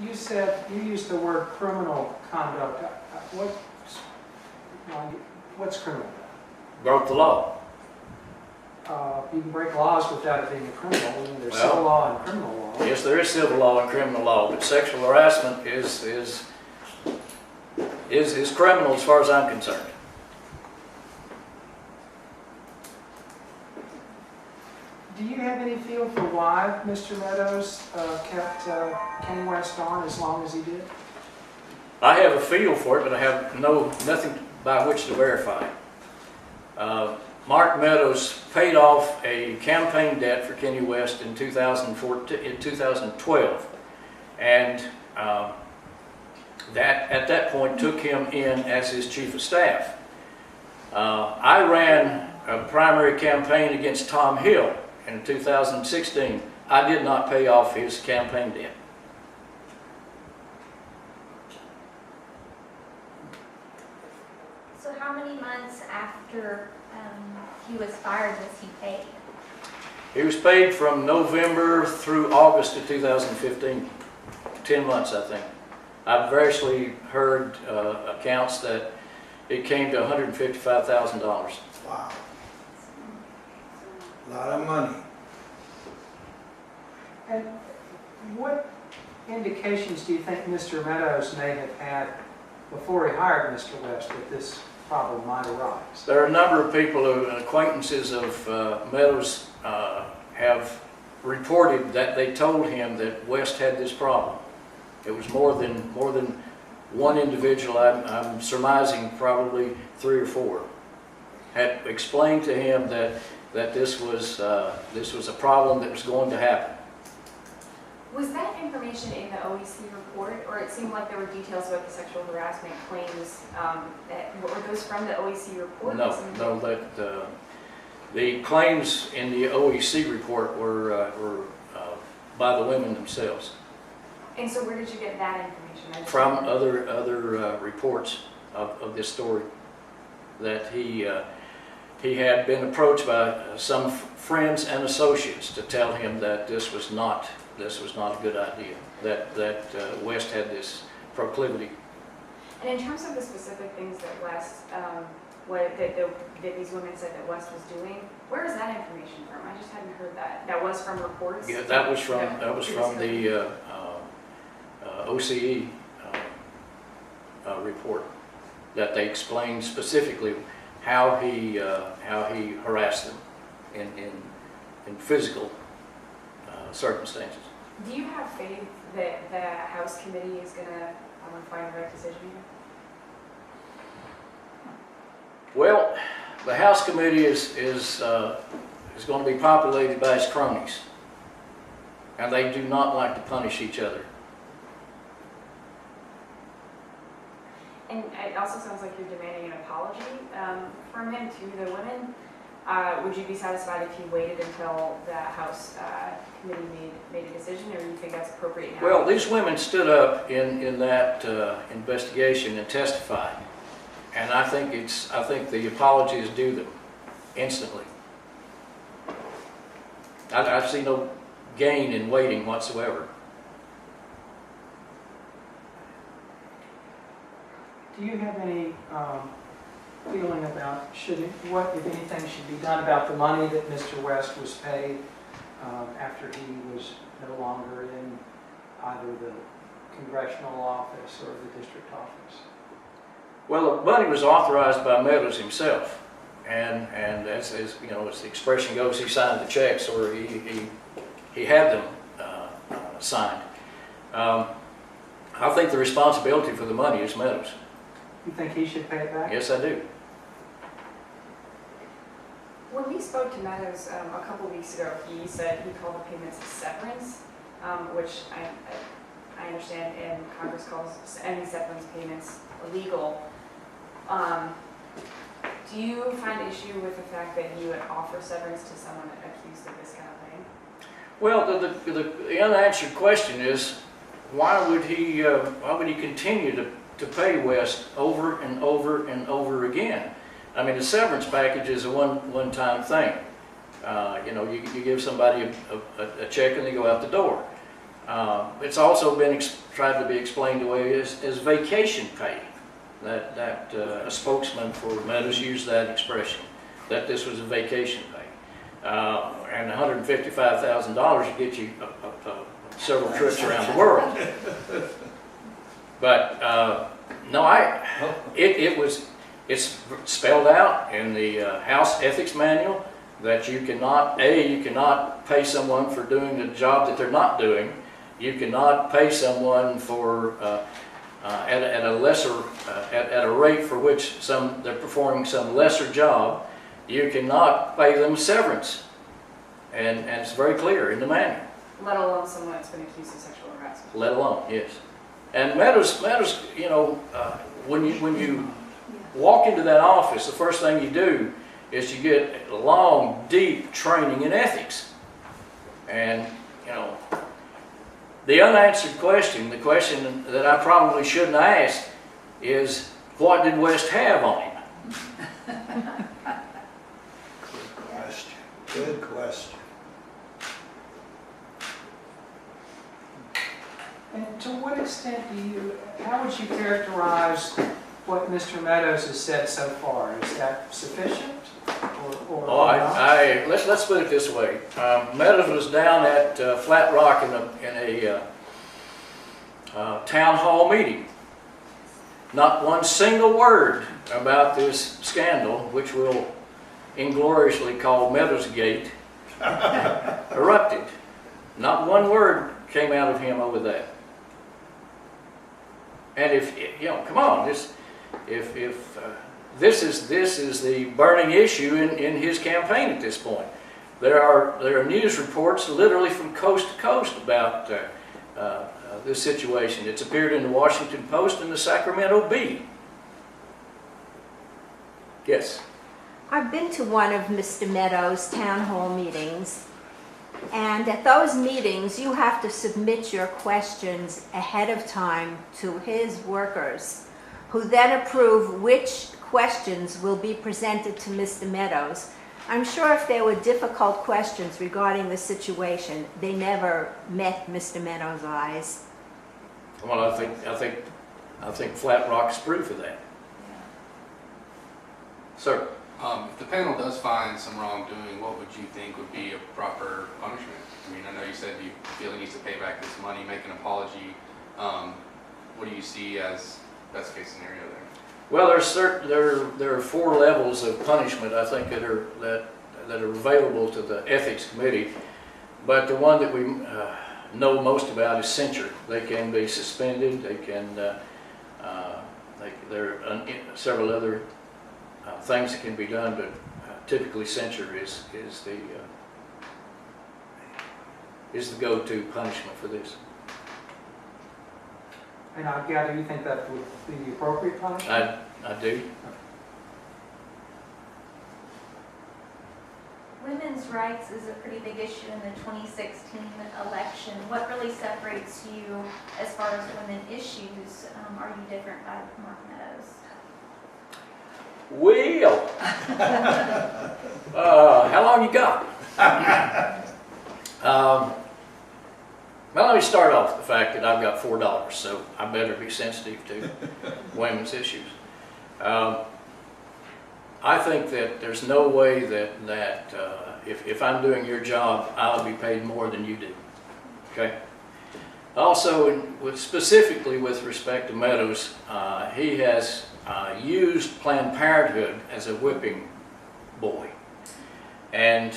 You said, you used the word criminal conduct. What's criminal? Broke the law. You can break laws without it being a criminal. I mean, there's Well, civil law and criminal law. Yes, there is civil law and criminal law, but sexual harassment is criminal as far as I'm concerned. Do you have any feel for why Mr. Meadows kept Kenny West on as long as he did? I have a feel for it, but I have nothing by which to verify. Mark Meadows paid off a campaign debt for Kenny West in 2012, and that at that point took him in as his chief of staff. I ran a primary campaign against Tom Hill in 2016. I did not pay off his campaign debt. So how many months after he was fired was he paid? He was paid from November through August of 2015, 10 months I think. I've variously heard accounts that it came to $155,000. Wow. A lot of money. And what indications do you think Mr. Meadows may have had before he hired Mr. West that this problem might arise? There are a number of people, acquaintances of Meadows, have reported that they told him that West had this problem. It was more than one individual. I'm surmising probably 3 or 4 had explained to him that this was a problem that was going to happen. Was that information in the OEC report, or it seemed like there were details about the sexual harassment claims? Were those from the OEC report? No, the claims in the OEC report were by the women themselves. And so where did you get that information? From other reports of this story, that he had been approached by some friends and associates to tell him that this was not a good idea, that West had this proclivity. And in terms of the specific things that West, that these women said that West was doing, where is that information from? I just hadn't heard that. That was from reports? Yeah, that was from the OCE report, that they explained specifically how he harassed them in physical circumstances. Do you have faith that the House committee is going to find the right decision here? Well, the House committee is going to be populated by his cronies, and they do not like to punish each other. And it also sounds like you're demanding an apology from him to the women. Would you be satisfied if he waited until the House committee made a decision, or do you think that's appropriate now? Well, these women stood up in that investigation and testified, and I think the apology is due them instantly. I see no gain in waiting whatsoever. Do you have any feeling about what, if anything, should be done about the money that Mr. West was paid after he was no longer in either the congressional office or the district office? Well, the money was authorized by Meadows himself, and as you know, as the expression goes, he signed the checks, or he had them signed. I think the responsibility for the money is Meadows. You think he should pay it back? Yes, I do. When we spoke to Meadows a couple weeks ago, he said he called the payments a severance, which I understand, and Congress calls any severance payments illegal. Do you find issue with the fact that you would offer severance to someone accused of this kind of thing? Well, the unanswered question is, why would he continue to pay West over and over and over again? I mean, the severance package is a one-time thing. You know, you give somebody a check and they go out the door. It's also been tried to be explained away as vacation pay. A spokesman for Meadows used that expression, that this was a vacation pay. And $155,000 would get you several trips around the world. But no, it's spelled out in the House Ethics Manual that you cannot pay someone for doing a job that they're not doing. You cannot pay someone for at a rate for which they're performing some lesser job. You cannot pay them severance, and it's very clear in the manual. Let alone someone that's been accused of sexual harassment. Let alone, yes. And Meadows, you know, when you walk into that office, the first thing you do is you get long, deep training in ethics. And, you know, the unanswered question, the question that I probably shouldn't ask is, what did West have on him? Good question. And to what extent how would you characterize what Mr. Meadows has said so far? Is that sufficient? Let's put it this way. Meadows was down at Flat Rock in a town hall meeting. Not one single word about this scandal, which we'll ingloriously call Meadows Gate, erupted. Not one word came out of him over that. And if you know, come on, this is the burning issue in his campaign at this point. There are news reports literally from coast to coast about this situation. It's appeared in the Washington Post and the Sacramento Bee. Yes. I've been to one of Mr. Meadows' town hall meetings, and at those meetings you have to submit your questions ahead of time to his workers, who then approve which questions will be presented to Mr. Meadows. I'm sure if there were difficult questions regarding the situation, they never met Mr. Meadows' eyes. Well, I think Flat Rock's proof of that. Sir. If the panel does find some wrongdoing, what would you think would be a proper punishment? I mean, I know you said you feel he needs to pay back this money, make an apology. What do you see as best case scenario there? Well, there are 4 levels of punishment, I think, that are available to the ethics committee. But the one that we know most about is censure. They can be suspended. They can. There are several other things that can be done, but typically censure is the go-to punishment for this. And I gather you think that would be the appropriate punishment? I do. Women's rights is a pretty big issue in the 2016 election. What really separates you as far as women issues? Are you different by Mark Meadows? Well, how long you got? Well, let me start off with the fact that I've got $4, so I better be sensitive to women's issues. I think that there's no way that if I'm doing your job, I'll be paid more than you do. Okay. Also, specifically with respect to Meadows, he has used Planned Parenthood as a whipping boy. And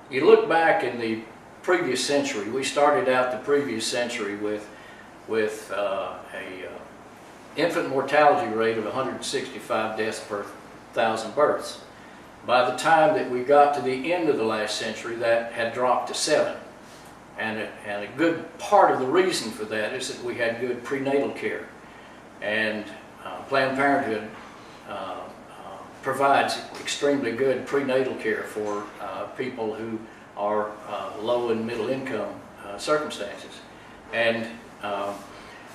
you look back in the previous century, we started out the previous century with a infant mortality rate of 165 deaths per 1,000 births. By the time that we got to the end of the last century, that had dropped to 7. And a good part of the reason for that is that we had good prenatal care. And Planned Parenthood provides extremely good prenatal care for people who are low and middle income circumstances. And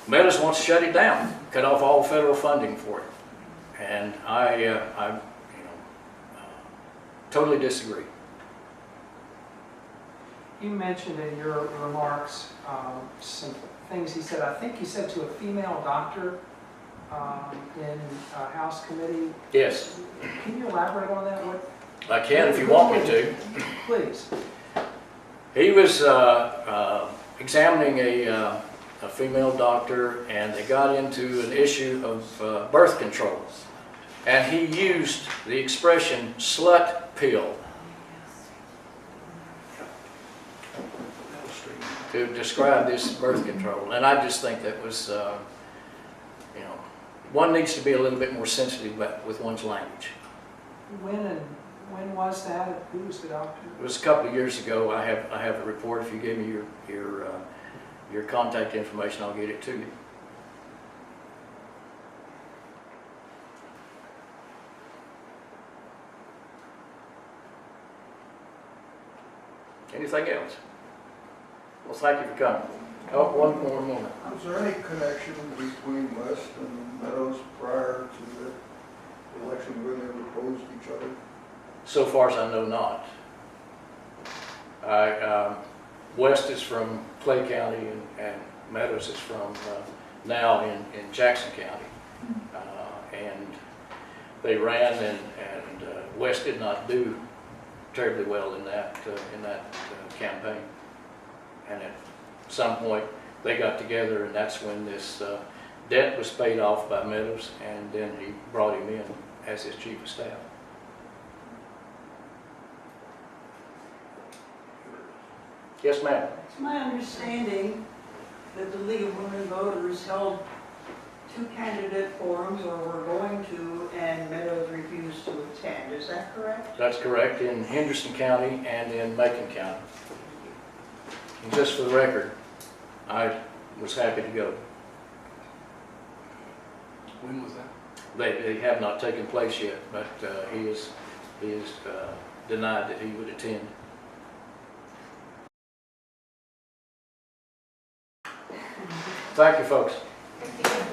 Meadows wants to shut it down, cut off all federal funding for it. And I totally disagree. You mentioned in your remarks some things he said. I think he said to a female doctor in House committee. Yes, Can you elaborate on that? What, I can if you want me to. please. He was examining a female doctor, and they got into an issue of birth control. And he used the expression slut pill to describe this birth control. And I just think that was, you know, one needs to be a little bit more sensitive with one's language. When was that? Who was the doctor? It was a couple of years ago. I have a report. If you give me your contact information, I'll get it to you. Anything else? Well, thank you for coming. Oh, one more moment. Was there any connection between West and Meadows prior to the election when they opposed each other? So far as I know, not. West is from Clay County and Meadows is from now in Jackson County. And they ran and West did not do terribly well in that campaign. And at some point they got together, and that's when this debt was paid off by Meadows, and then he brought him in as his chief of staff. Yes, ma'am. It's my understanding that the League of Women Voters held 2 candidate forums, or were going to, and Meadows refused to attend. Is that correct? That's correct, in Henderson County and in Macon County. And just for the record, I was happy to go. When was that? They have not taken place yet, but he is denied that he would attend. Thank you, folks. Thank you.